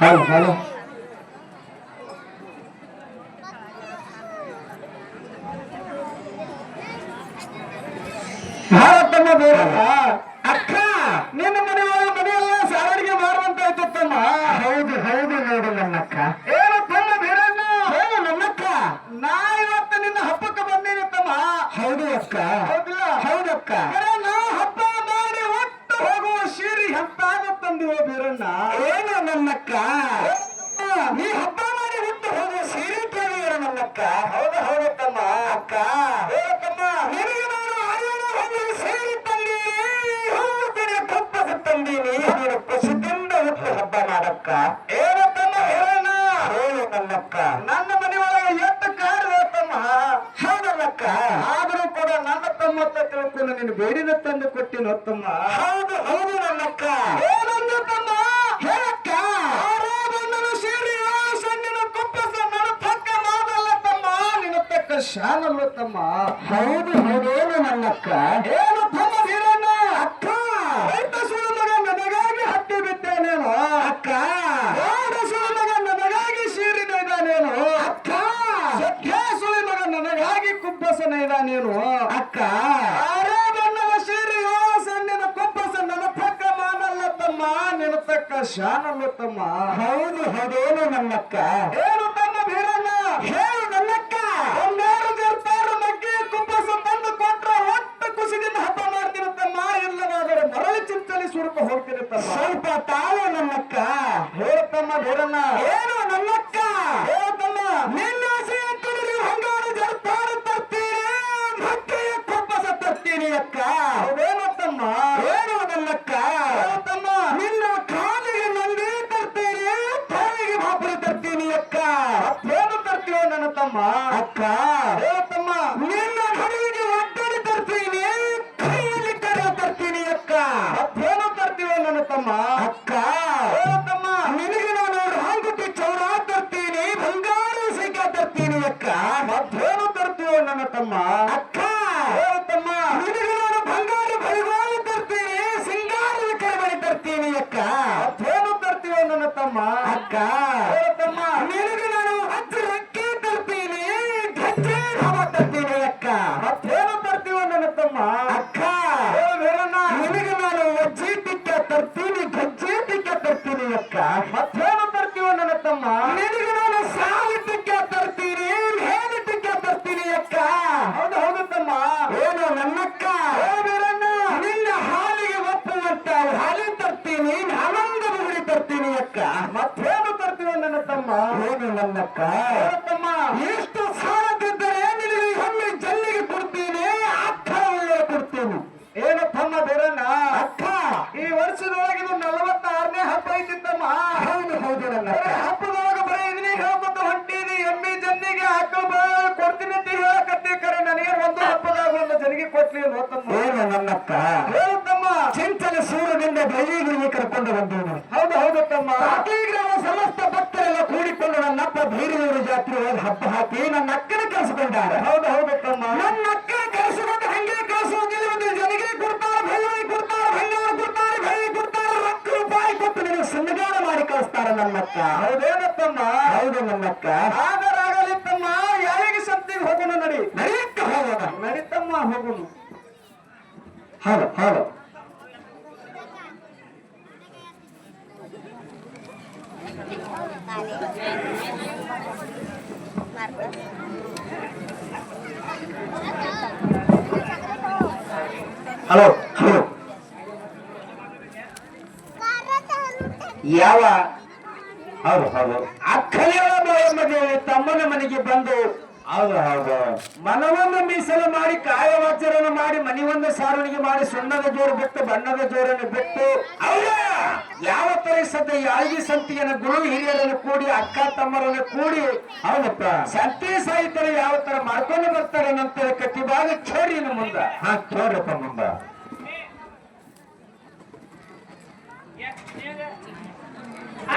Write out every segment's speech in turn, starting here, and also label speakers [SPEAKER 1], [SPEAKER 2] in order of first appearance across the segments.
[SPEAKER 1] Hello hello Bharatamma ಬೇಡ ಅಕ್ಕ ನಿನ್ನ ಮನೆಯೆಲ್ಲ ಸಾರಿಗೆ ಮಾರುವಂತ ಆಯ್ತಮ್ಮ. ಹೌದು ಹೌದು ನೋಡು ನನ್ನಕ್ಕ. ಏನು ತಮ್ಮ ಬೇರಣ್ಣ? ಏನು ನನ್ನಕ್ಕ? ನಾ ಇವತ್ತು ನಿನ್ನ ಹಬ್ಬಕ್ಕೆ ಬಂದೇನೆ ತಮ್ಮ. ಹೌದು ಅಕ್ಕ. ಹೌದಿಲ್ಲ? ಹೌದಕ್ಕ. ನಾ ಹಬ್ಬ ಮಾಡಿ ಒಟ್ಟು ಹೋಗುವ ಸೀರೆ ಎಂತಾಗ ತಂದಿವ ಬೇರಣ್ಣ? ಏನು ನನ್ನಕ್ಕ? ನೀ ಹಬ್ಬ ಮಾಡಿ ಒಟ್ಟು ಹೋಗುವ ಸೀರೆ ಕೇಳಿರ ನನ್ನಕ್ಕ. ಹೌದು ಹೌದು ತಮ್ಮ. ಅಕ್ಕ ತಮ್ಮ ನಿನಗೆ ಖುಷಿಯಿಂದ ಹುಟ್ಟು ಹಬ್ಬ ಮಾಡಕ್ಕ. ಏನತ್ತಮ್ಮ ಹೇಳೋಣ? ಹೇಳು ನನ್ನಕ್ಕ. ನನ್ನ ಮನೆಯೊಳಗೆ ಎಷ್ಟು ಕಾಡು ತಮ್ಮ. ಹೌದಲ್ಲಕ್ಕ. ಆದರೂ ಕೂಡ ನನ್ನ ತಮ್ಮ ತಿಳ್ಕೊಂಡು ನೀನು ಬೇಡಿದ ತಂದು ಕೊಟ್ಟಿನ ತಮ್ಮ. ಹೌದು ಹೌದು ನನ್ನಕ್ಕ. ಏನಂದು ತಮ್ಮ? ಹೇಳಕ್ಕ. ಬಣ್ಣದ ಸೀರೆ ಸಣ್ಣಿನ ಕುಪ್ಪಸ ನನ್ನ ಪಕ್ಕ ಮಾಡಲ್ಲ ತಮ್ಮ. ನಿನ್ನ ತಕ್ಕ ಶಾನಲ್ಲ ತಮ್ಮ. ಹೌದು ಹೌದೇನು ನನ್ನಕ್ಕ. ಏನು ತಮ್ಮ ಬೀರಣ್ಣ? ಅಕ್ಕ ರೈತ ಸುಳ್ಳು ಮಗ ನನಗಾಗಿ ಹತ್ತಿ ಬಿದ್ದೇನೇನು ಅಕ್ಕ. ಸುಳ್ಳು ಮಗ ನನಗಾಗಿ ಸೀರಿನ ಇದ್ದಾನೇನು ಅಕ್ಕ. ಸತ್ಯ ಸುಳ್ಳು ಮಗ ನನಗಾಗಿ ಕುಬ್ಬಸನ ಇದ್ದಾನೇನು ಅಕ್ಕ. ಆರೇ ಬಣ್ಣದ ಸೀರೆಯೋ ಸಣ್ಣಿನ ಕುಬ್ಬಸ ನನ್ನ ಪಕ್ಕ ಮಾಡಲ್ಲ ತಮ್ಮ. ನಿನ್ನ ತಕ್ಕ ಶಾನಲ್ಲ ತಮ್ಮ. ಹೌದು ಹೌದೇನು ನನ್ನಕ್ಕ. ಏನು ತಮ್ಮ ಬೀರಣ್ಣ? ಹೇಳು ನನ್ನಕ್ಕ. ಒಂದಾರು ಜರ್ತಾರು ಮಗ್ಗಿ ಕುಬ್ಬಸ ತಂದು ಕೊಟ್ರ ಒಟ್ಟು ಖುಷಿದಿಂದ ಹಬ್ಬ ಮಾಡ್ತೀನಿ ತಮ್ಮ. ಇಲ್ಲವಾದರೆ ಮರಳಿ ಚಿಂತನೆ ಸ್ವರೂಪ ಹೋಗ್ತೀನಿ ತಮ್ಮ. ಸ್ವಲ್ಪ ತಾಳು ನನ್ನಕ್ಕ. ಹೇಳುತ್ತಮ್ಮ ಬೇರಣ್ಣ. ಏನು ನನ್ನಕ್ಕ? ಹೇಳುತ್ತಮ್ಮ. ನಿನ್ನ ಆಸೆ ಅಂತ ನೀವು ಹಂಗಾರು ಜರ್ತಾರು ತರ್ತೀರಿ, ಮಗ್ಗೆಯ ಕುಬ್ಬಸ ತರ್ತೀನಿ ಅಕ್ಕ. ಹೌದೇನತ್ತಮ್ಮ? ಏನು ನನ್ನಕ್ಕ? ಹೇಳುತ್ತಮ್ಮ. ನಿನ್ನ ಕಾಲಿಗೆ ನಂದಿ ತರ್ತೀರಿ, ತಾಯಿಗೆ ಬಾಪುರಿ ತರ್ತೀನಿ ಅಕ್ಕ. ಏನು ತರ್ತೀವೋ ನನ್ನ ತಮ್ಮ ಅಕ್ಕ. ಹೇಳುತ್ತಮ್ಮ. ನಿನ್ನ ಹಡಿಗೆ ಒಡ್ಡಡಿ ತರ್ತೀನಿ, ಕೈಯಲ್ಲಿ ಕರೆ ತರ್ತೀನಿ ಅಕ್ಕ. ಮತ್ತೇನು ತರ್ತೀವೋ ನನ್ನ ತಮ್ಮ ಅಕ್ಕ. ಹೇಳುತ್ತಮ್ಮ. ನಿನಗೆ ನಾನು ಹಾಂಗುಟ್ಟಿ ಚೌರ ತರ್ತೀನಿ, ಬಂಗಾರ ಸೈಕ ತರ್ತೀನಿ ಅಕ್ಕ. ಮತ್ತೇನು ತರ್ತೀವೋ ನನ್ನ ತಮ್ಮ ಅಕ್ಕ. ಹೇಳುತ್ತಮ್ಮ. ನಿನಗೆ ನಾನು ಬಂಗಾರ ಬಳಿಗಾಲಿ ತರ್ತೀನಿ, ಸಿಂಗಾರದ ಕೈಬಳಿ ತರ್ತೀನಿ ಅಕ್ಕ. ಮತ್ತೇನು ತರ್ತೀವೋ ನನ್ನ ತಮ್ಮ ಅಕ್ಕ. ಹೇಳುತ್ತಮ್ಮ. ನಿನಗೆ ನಾನು ಅಜ್ಜರಕ್ಕೆ ತರ್ತೀನಿ, ಗಜ್ಜೆ ಧಾಮ ತರ್ತೀನಿ ಅಕ್ಕ. ಮತ್ತೇನು ತರ್ತೀವೋ ನನ್ನ ತಮ್ಮ ಅಕ್ಕ. ಹೇಳೋಣ. ನಿನಗೆ ನಾನು ಅಜ್ಜಿ ಟಿಕ್ಕ ತರ್ತೀನಿ, ಗಜ್ಜೆ ಟಿಕ್ಕ ತರ್ತೀನಿ ಅಕ್ಕ. ಮತ್ತೇನು ತರ್ತೀವೋ ನನ್ನ ತಮ್ಮ. ನಿನಗೆ ನಾನು ಸಾಲಿ ಟಿಕ್ಕ ತರ್ತೀನಿ, ಹೇಳಿ ಟಿಕ್ಕ ತರ್ತೀನಿ ಅಕ್ಕ. ಹೌದು ಹೌದು ತಮ್ಮ. ಏನು ನನ್ನಕ್ಕ. ಹೇಳೋಣ. ನಿನ್ನ ಹಾಲಿಗೆ ಒಪ್ಪುವಂತ ಹಾಲಿ ತರ್ತೀನಿ, ಆನಂದ ಬುಗುಡಿ ತರ್ತೀನಿ ಅಕ್ಕ. ಮತ್ತೇನು ತರ್ತೀವೋ ನನ್ನ ತಮ್ಮ. ಏನು ನನ್ನಕ್ಕ. ತಮ್ಮ. ಎಷ್ಟು ಸಾಲದಿದ್ದರೆ ನಿನಗೆ ಒಮ್ಮೆ ಜಲ್ಲಿಗೆ ಕೊಡ್ತೀನಿ, ಅಕ್ಕ ಒಳ್ಳೆ ಕೊಡ್ತೀನಿ. ಏನು ತಮ್ಮ ಬೇರಣ್ಣ ಅಕ್ಕ. ಈ ವರ್ಷದೊಳಗೆ 46ನೇ ಹಬ್ಬ ಐತಿತ್ತಮ್ಮ. ಹೌದು ಹೌದು ನನ್ನ ಹಬ್ಬದೊಳಗೆ ಬರೀ ಇದನ್ನೇ ಹೇಳ್ಕೊತ ಹೊಂಟಿದಿ. ಎಮ್ಮಿ ಜನ್ನಿಗೆ ಹಾಕಲು ಕೊಡ್ತೀನಿ ಅಂತ ಹೇಳಕತ್ತಿ. ಕರೆ ನನಗೆ ಒಂದು ಹಬ್ಬದಾಗ ಒಂದು ಜನಿಗೆ ಕೊಟ್ಲಿಲ್ಲ ತಮ್ಮ. ಏನು ನನ್ನಕ್ಕ. ಹೇಳುತ್ತಮ್ಮ. ಚಿಂತನೆ ಸೂರ್ಯದಿಂದ ಬೈಲಿಗೆ ಕರ್ಕೊಂಡು ಬಂದವನು. ಹೌದು ಹೌದು ತಮ್ಮ. ಗ್ರಾಮ ಸಮಸ್ತ ಭಕ್ತರೆಲ್ಲ ಕೂಡಿಕೊಂಡು ನನ್ನಪ್ಪ ಭೈರೂರು ಜಾತ್ರೆ ಹೋಗಿ ಹಬ್ಬ ಹಾಕಿ ನನ್ನ ಅಕ್ಕನ ಕರೆಸಿಕೊಂಡಾರೆ. ಹೌದು ಹೌದು ತಮ್ಮ. ನನ್ನ ಅಕ್ಕನ ಕರೆಸಿಕೊಂಡು ಹಂಗೆ ಕಳಿಸುವುದಿಲ್ಲ. ಒಂದು ಜನಿಗೆ ಕೊಡ್ತಾರೆ, ಭೈರವಿ ಕೊಡ್ತಾರೆ, ಭೈರವರು ಕೊಡ್ತಾರೆ, ಭೈರಿ ಕೊಡ್ತಾರೆ, ರೊಕ್ಕ ರೂಪಾಯಿ ಕೊಟ್ಟು ನಿನಗೆ ಸನ್ನಿಧಾನ ಮಾಡಿ ಕಳಿಸ್ತಾರೆ ನನ್ನಕ್ಕ. ಹೌದೇನತ್ತಮ್ಮ. ಹೌದು ನನ್ನಕ್ಕ. ಆಗಲಿ ತಮ್ಮ. ಯಾರಿಗೆ ಸಂತಿಗೆ ಹೋಗೋಣ ನಡಿ. ನಡಿಯಕ್ಕ ಹೋಗೋಣ. ನಡಿತಮ್ಮ ಹೋಗೋಣ. ಹೌದು ಹೌದು. Hello hello. ಯಾವ ಹೌದು ಹೌದು. ಅಕ್ಕನೆಯ ಮನೆಯಲ್ಲಿ ತಮ್ಮನ ಮನೆಗೆ ಬಂದು ಹೌದು ಹೌದು ಮನವನ್ನು ಮೀಸಲು ಮಾಡಿ ಕಾಯವಾಚರಣೆ ಮಾಡಿ ಮನೆಯೊಂದು ಸಾರಣಿಗೆ ಮಾಡಿ ಸುಣ್ಣದ ಜೋರು ಬಿಟ್ಟು ಬಣ್ಣದ ಜೋರನ್ನು ಬಿಟ್ಟು ಹೌದ ಯಾವ ಪರಿಸದ ಯಾಳ್ಗಿ ಸಂತಿಯನ್ನು ಗುರು ಹಿರಿಯರನ್ನು ಕೂಡಿ ಅಕ್ಕ ತಮ್ಮರನ್ನು ಕೂಡಿ ಹೌದಪ್ಪ ಸಂತಿ ಸಾಹಿತ್ಯ ಯಾವ ತರ ಮಾಡ್ಕೊಂಡು ಬರ್ತಾರೆ ನಂತರ ಕತಿಭಾಗ ಚೋರಿ ಮುಂದ. ಹಾ ಚೋರಪ್ಪ ಮುಂದ.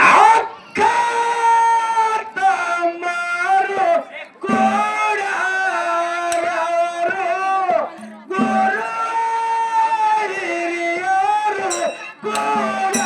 [SPEAKER 1] ಅಕ್ಕ ತಮ್ಮರು ಕೂಡ ಗುರು ಹಿರಿಯರು ಕೂಡ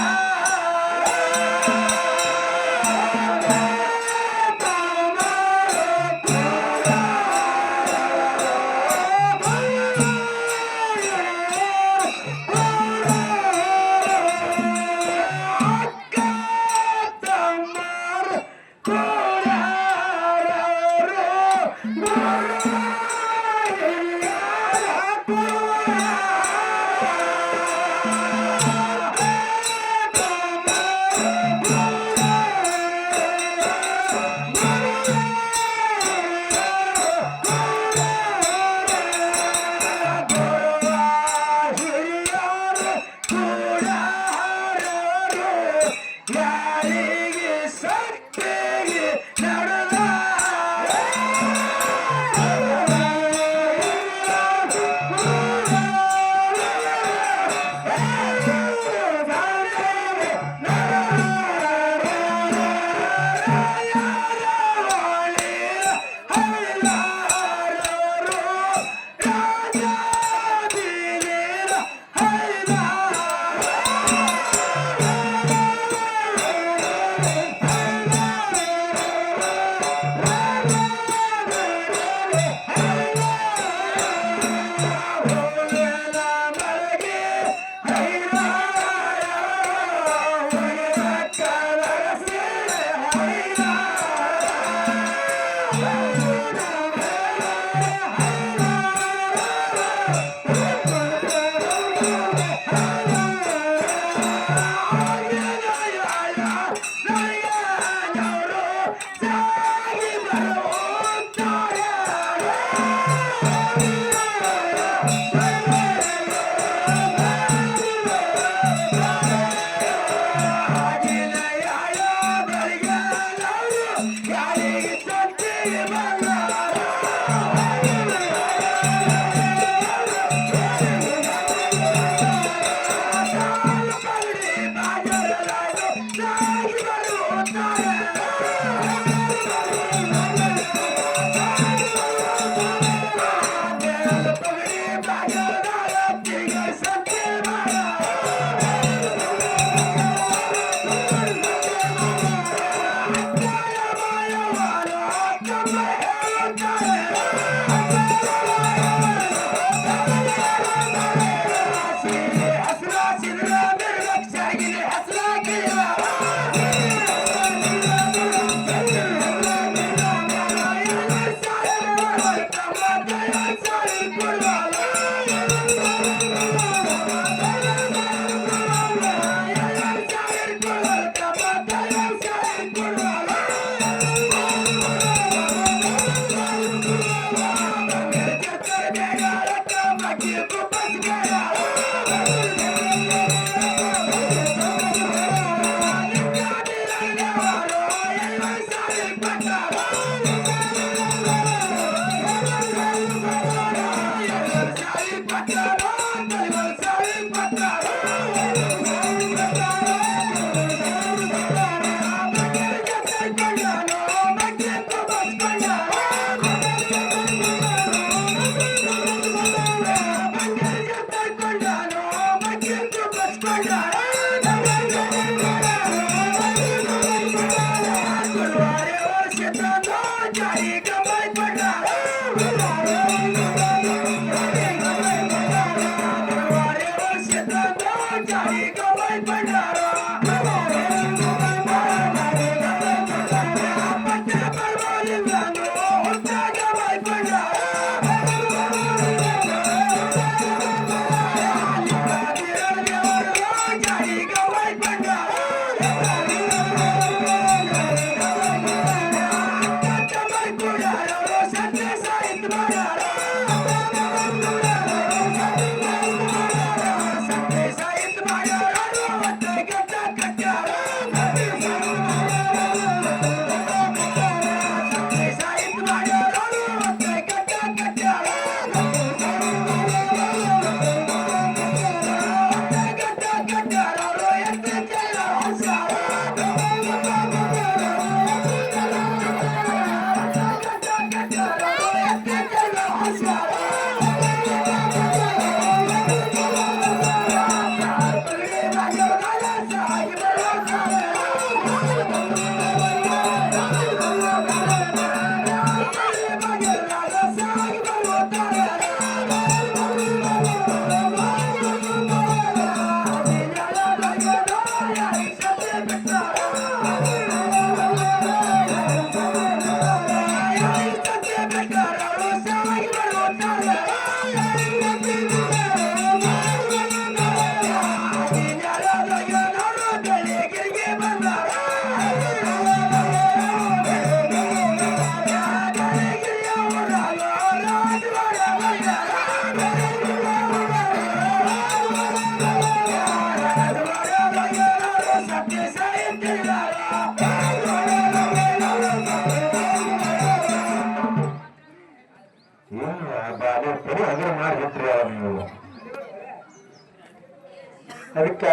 [SPEAKER 1] ಅದಕ್ಕೆ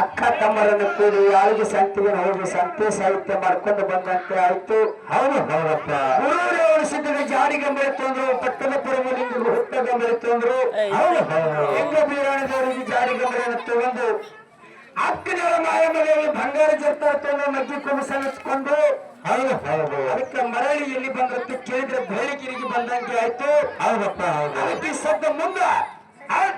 [SPEAKER 1] ಅಕ್ಕ ತಮ್ಮರನ್ನು ಕೂಡಿ ಯಾಳಿಗೆ ಸಂತಿಗೆ ಹೋಗಿ ಸಂತೆ ಸಾಹಿತ್ಯ ಮಾಡ್ಕೊಂಡು ಬಂದಂತೆ ಆಯ್ತು. ಹೌದು ಹೌದಪ್ಪ. ಗುರುದೇವರು ಸಿದ್ಧಗೆ ಜಾಡಿಗೆ ಬೆಳೆತು ಅಂದ್ರು, ಪಟ್ಟಣ ಪರಮಲಿಂಗ ಹುಟ್ಟಗ ಬೆಳೆತು ಅಂದ್ರು. ಹೌದು ಹೆಂಗ ಬೀರಾಣದವರಿಗೆ ಜಾಡಿಗೆ ಬೆಳೆಯನ್ನು ತಗೊಂಡು ಅಕ್ಕನವರ ಮಾಯಮಲೆಯಲ್ಲಿ ಬಂಗಾರ ಜರ್ತಾರ ತಗೊಂಡು ನಗ್ಗಿ ಕುಮಸನಿಸ್ಕೊಂಡು ಹೌದು ಹೌದು. ಅದಕ್ಕೆ ಮರಳಿ ಎಲ್ಲಿ ಬಂದತ್ತೆ ಕೇಳಿದ್ರೆ ಬೇಳಿಗಿರಿಗೆ ಬಂದಂಗೆ ಆಯ್ತು. ಹೌದಪ್ಪ ಹೌದು. ಅದಕ್ಕೆ ಸದ್ದ ಮುಂದ